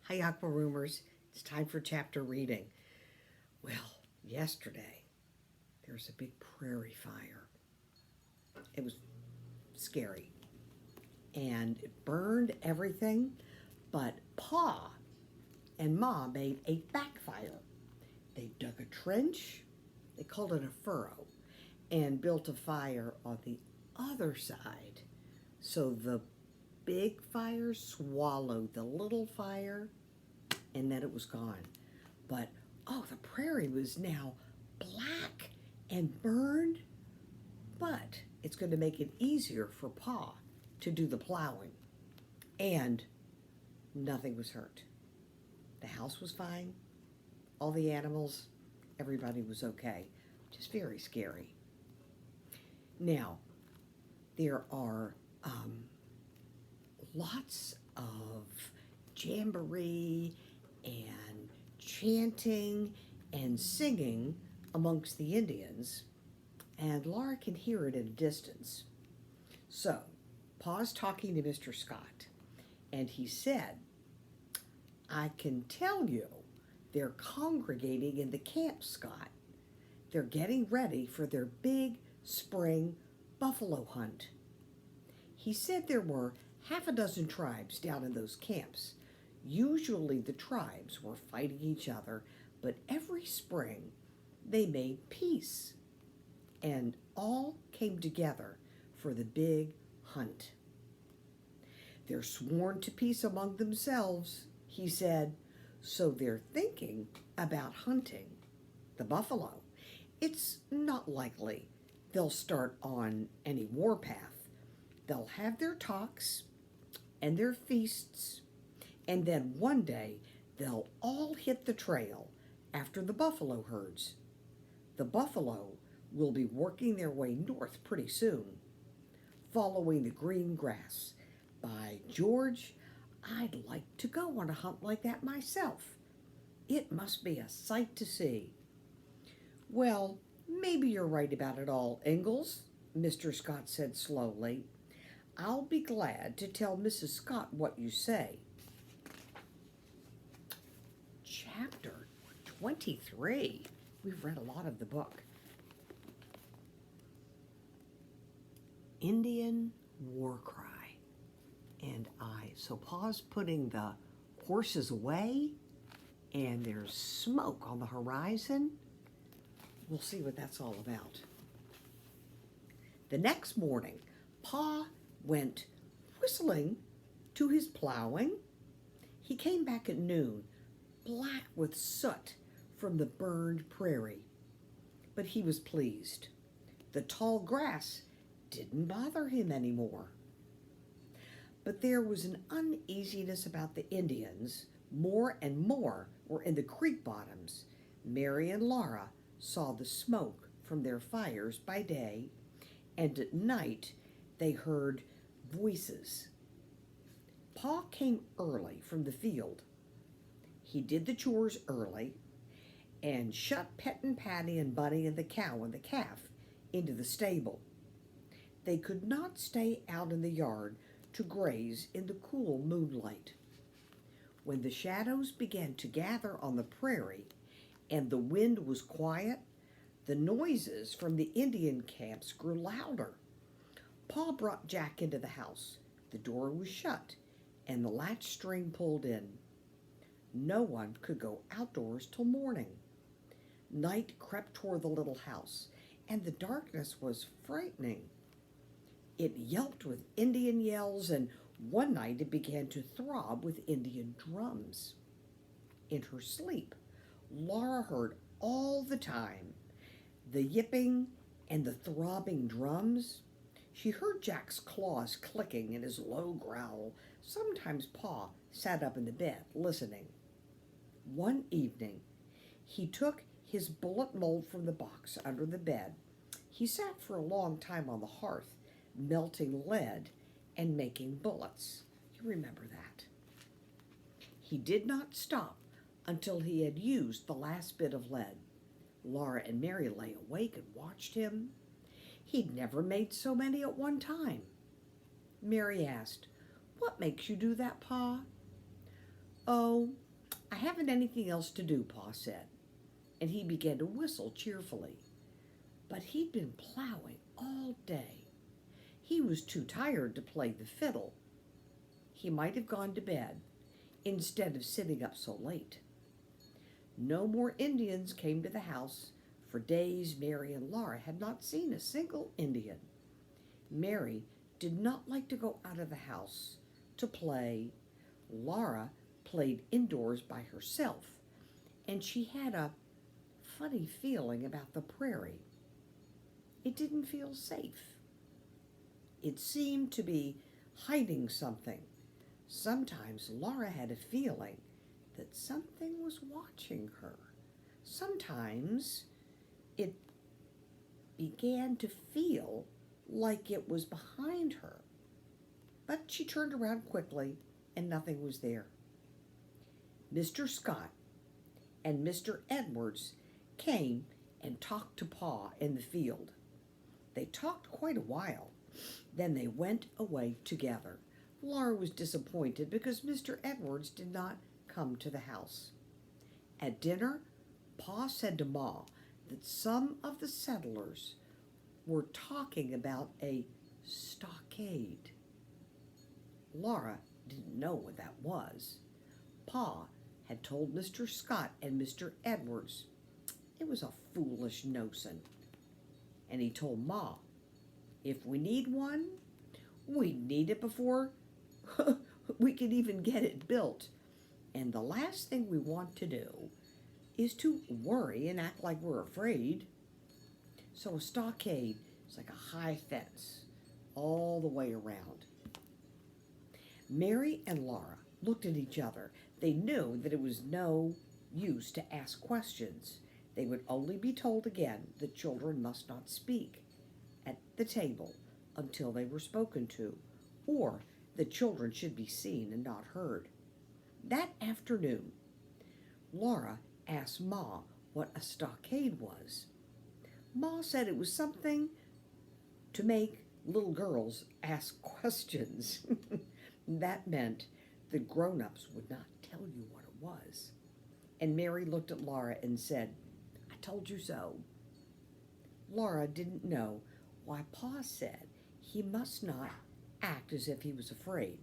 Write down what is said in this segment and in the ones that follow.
Hi, Aqua Roomers. It's time for chapter reading. Well, yesterday there was a big prairie fire. It was scary and it burned everything, but Pa and Ma made a backfire. They dug a trench, they called it a furrow, and built a fire on the other side. So the big fire swallowed the little fire and then it was gone. But the prairie was now black and burned, but it's going to make it easier for Pa to do the plowing. And nothing was hurt. The house was fine, all the animals, everybody was okay. Just very scary. Now, there are lots of jamboree and chanting and singing amongst the Indians, and Laura can hear it at a distance. So, Pa's talking to Mr. Scott, and he said, I can tell you they're congregating in the camp, Scott. They're getting ready for their big spring buffalo hunt. He said there were half a dozen tribes down in those camps. Usually the tribes were fighting each other, but every spring they made peace and all came together for the big hunt. They're sworn to peace among themselves, he said, so they're thinking about hunting the buffalo. It's not likely they'll start on any warpath. They'll have their talks and their feasts, and then one day they'll all hit the trail after the buffalo herds. The buffalo will be working their way north pretty soon, following the green grass. By George, I'd like to go on a hunt like that myself. It must be a sight to see. Well, maybe you're right about it all, Ingalls, Mr. Scott said slowly. I'll be glad to tell Mrs. Scott what you say. Chapter 23. We've read a lot of the book. Indian war cry. And so Pa's putting the horses away, and there's smoke on the horizon. We'll see what that's all about. The next morning, Pa went whistling to his plowing. He came back at noon, black with soot from the burned prairie. But he was pleased. The tall grass didn't bother him anymore. But there was an uneasiness about the Indians. More and more were in the creek bottoms. Mary and Laura saw the smoke from their fires by day, and at night they heard voices. Pa came early from the field. He did the chores early and shut Pet and Patty and Bunny and the cow and the calf into the stable. They could not stay out in the yard to graze in the cool moonlight. When the shadows began to gather on the prairie and the wind was quiet, the noises from the Indian camps grew louder. Pa brought Jack into the house. The door was shut and the latch string pulled in. No one could go outdoors till morning. Night crept toward the little house, and the darkness was frightening. It yelped with Indian yells, and one night it began to throb with Indian drums. In her sleep, Laura heard all the time the yipping and the throbbing drums. She heard Jack's claws clicking and his low growl. Sometimes Pa sat up in the bed, listening. One evening, he took his bullet mold from the box under the bed. He sat for a long time on the hearth, melting lead and making bullets. You remember that. He did not stop until he had used the last bit of lead. Laura and Mary lay awake and watched him. He'd never made so many at one time. Mary asked, "What makes you do that, Pa?" Oh, I haven't anything else to do, Pa said, and he began to whistle cheerfully. But he'd been plowing all day. He was too tired to play the fiddle. He might have gone to bed instead of sitting up so late. No more Indians came to the house. For days, Mary and Laura had not seen a single Indian. Mary did not like to go out of the house to play. Laura played indoors by herself, and she had a funny feeling about the prairie. It didn't feel safe. It seemed to be hiding something. Sometimes Laura had a feeling that something was watching her. Sometimes it began to feel like it was behind her. But she turned around quickly and nothing was there. Mr. Scott and Mr. Edwards came and talked to Pa in the field. They talked quite a while. Then they went away together. Laura was disappointed because Mr. Edwards did not come to the house. At dinner, Pa said to Ma that some of the settlers were talking about a stockade. Laura didn't know what that was. Pa had told Mr. Scott and Mr. Edwards it was a foolish notion. And he told Ma, if we need one, we need it before we can even get it built. And the last thing we want to do is to worry and act like we're afraid. So a stockade is like a high fence all the way around. Mary and Laura looked at each other. They knew that it was no use to ask questions. They would only be told again that children must not speak at the table until they were spoken to, or the children should be seen and not heard. That afternoon, Laura asked Ma what a stockade was. Ma said it was something to make little girls ask questions. That meant the grown-ups would not tell you what it was. And Mary looked at Laura and said, I told you so. Laura didn't know why Pa said he must not act as if he was afraid.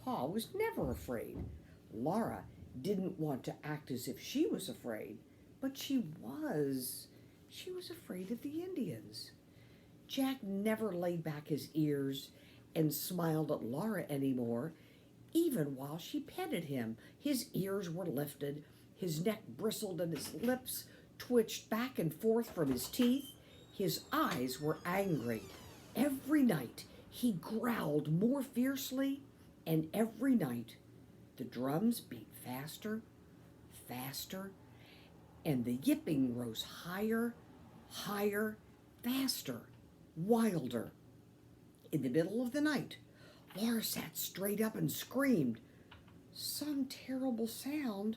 Pa was never afraid. Laura didn't want to act as if she was afraid, but she was. She was afraid of the Indians. Jack never laid back his ears and smiled at Laura anymore, even while she petted him. His ears were lifted, his neck bristled, and his lips twitched back and forth from his teeth. His eyes were angry. Every night he growled more fiercely, and every night the drums beat faster, faster, and the yipping rose higher, higher, faster, wilder. In the middle of the night, Laura sat straight up and screamed. Some terrible sound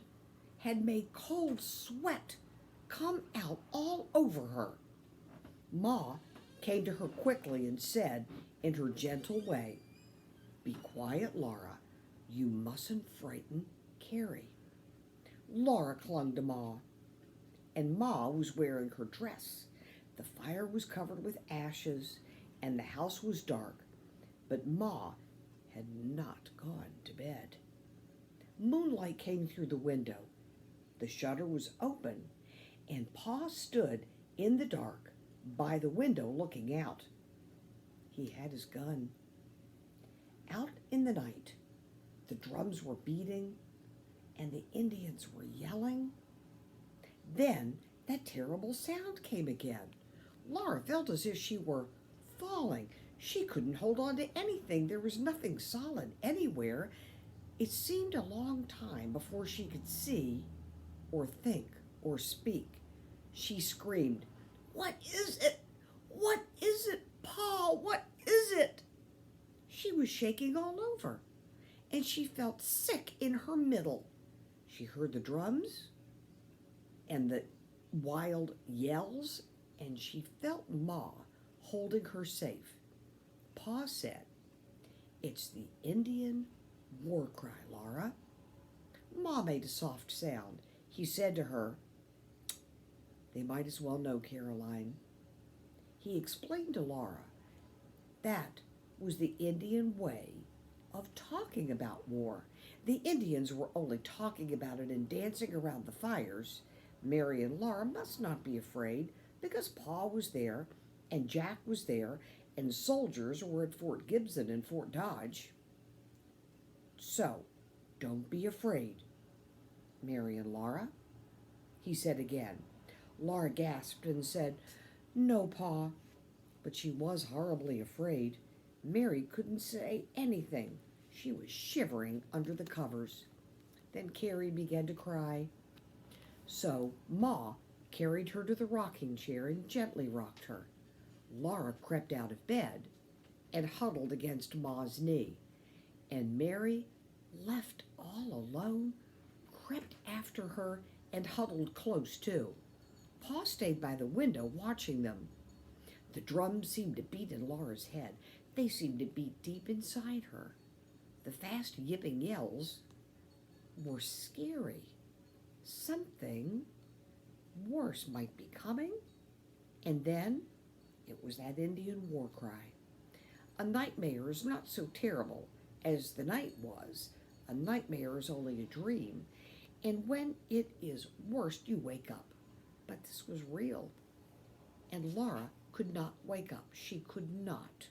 had made cold sweat come out all over her. Ma came to her quickly and said in her gentle way, Be quiet, Laura. You mustn't frighten Carrie. Laura clung to Ma, and Ma was wearing her dress. The fire was covered with ashes, and the house was dark, but Ma had not gone to bed. Moonlight came through the window. The shutter was open, and Pa stood in the dark by the window looking out. He had his gun. Out in the night, the drums were beating, and the Indians were yelling. Then that terrible sound came again. Laura felt as if she were falling. She couldn't hold on to anything. There was nothing solid anywhere. It seemed a long time before she could see or think or speak. She screamed, What is it? What is it, Pa? What is it? She was shaking all over, and she felt sick in her middle. She heard the drums and the wild yells, and she felt Ma holding her safe. Pa said, It's the Indian war cry, Laura. Ma made a soft sound. He said to her, "They might as well know, Caroline." He explained to Laura that was the Indian way of talking about war. The Indians were only talking about it and dancing around the fires. Mary and Laura must not be afraid because Pa was there and Jack was there and soldiers were at Fort Gibson and Fort Dodge. So, don't be afraid, Mary and Laura, he said again. Laura gasped and said, "No, Pa," but she was horribly afraid. Mary couldn't say anything. She was shivering under the covers. Then Carrie began to cry. So Ma carried her to the rocking chair and gently rocked her. Laura crept out of bed and huddled against Ma's knee. And Mary, left all alone, crept after her and huddled close too. Pa stayed by the window watching them. The drums seemed to beat in Laura's head. They seemed to beat deep inside her. The fast yipping yells were scary. Something worse might be coming. And then it was that Indian war cry. A nightmare is not so terrible as the night was. A nightmare is only a dream. And when it is worst, you wake up. But this was real. And Laura could not wake up. She could not.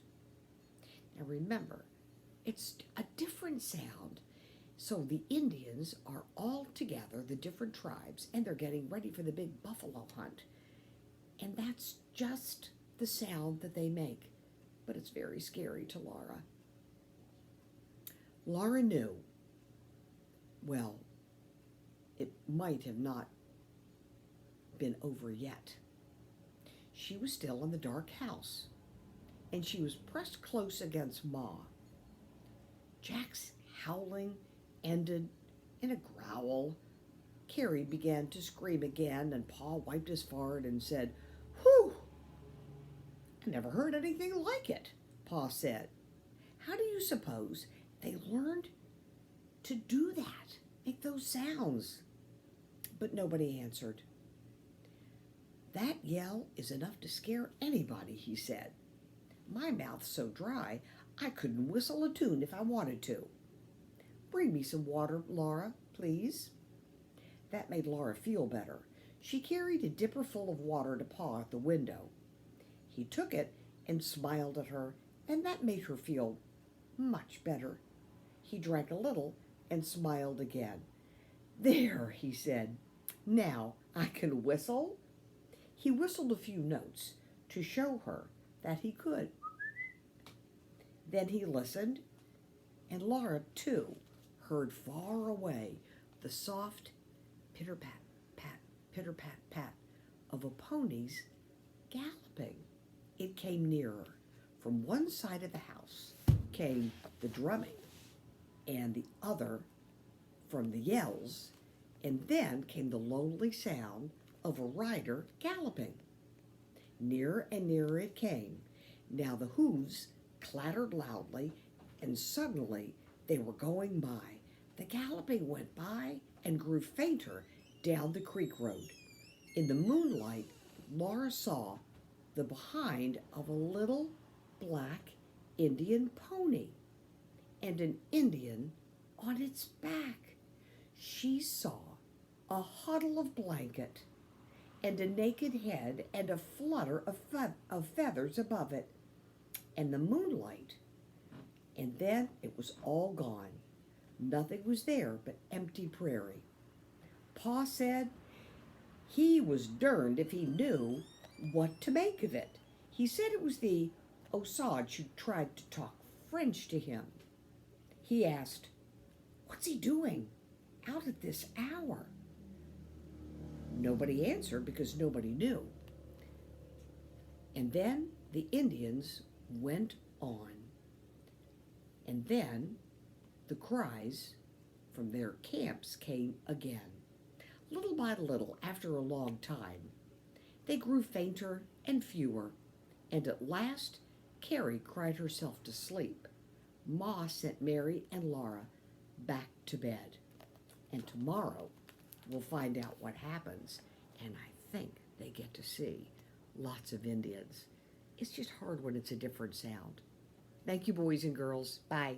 Now remember, it's a different sound. So the Indians are all together, the different tribes, and they're getting ready for the big buffalo hunt. And that's just the sound that they make. But it's very scary to Laura. Laura knew, well, it might have not been over yet. She was still in the dark house, and she was pressed close against Ma. Jack's howling ended in a growl. Carrie began to scream again, and Pa wiped his forehead and said, "Whew! I never heard anything like it," Pa said. "How do you suppose they learned to do that, make those sounds?" But nobody answered. "That yell is enough to scare anybody," he said. "My mouth's so dry, I couldn't whistle a tune if I wanted to. Bring me some water, Laura, please." That made Laura feel better. She carried a dipper full of water to Pa at the window. He took it and smiled at her, and that made her feel much better. He drank a little and smiled again. "There," he said. "Now I can whistle." He whistled a few notes to show her that he could. Then he listened, and Laura, too, heard far away the soft pitter-pat, pat, pitter-pat, pat of a pony's galloping. It came nearer. From one side of the house came the drumming, and the other from the yells, and then came the lonely sound of a rider galloping. Nearer and nearer it came. Now the hooves clattered loudly, and suddenly they were going by. The galloping went by and grew fainter down the creek road. In the moonlight, Laura saw the behind of a little black Indian pony and an Indian on its back. She saw a huddle of blanket and a naked head and a flutter of feathers above it, and the moonlight. And then it was all gone. Nothing was there but empty prairie. Pa said he was derned if he knew what to make of it. He said it was the Osage who tried to talk French to him. He asked, "What's he doing out at this hour?" Nobody answered because nobody knew. And then the Indians went on. And then the cries from their camps came again. Little by little, after a long time, they grew fainter and fewer, and at last Carrie cried herself to sleep. Ma sent Mary and Laura back to bed. And tomorrow, we'll find out what happens. And I think they get to see lots of Indians. It's just hard when it's a different sound. Thank you, boys and girls. Bye.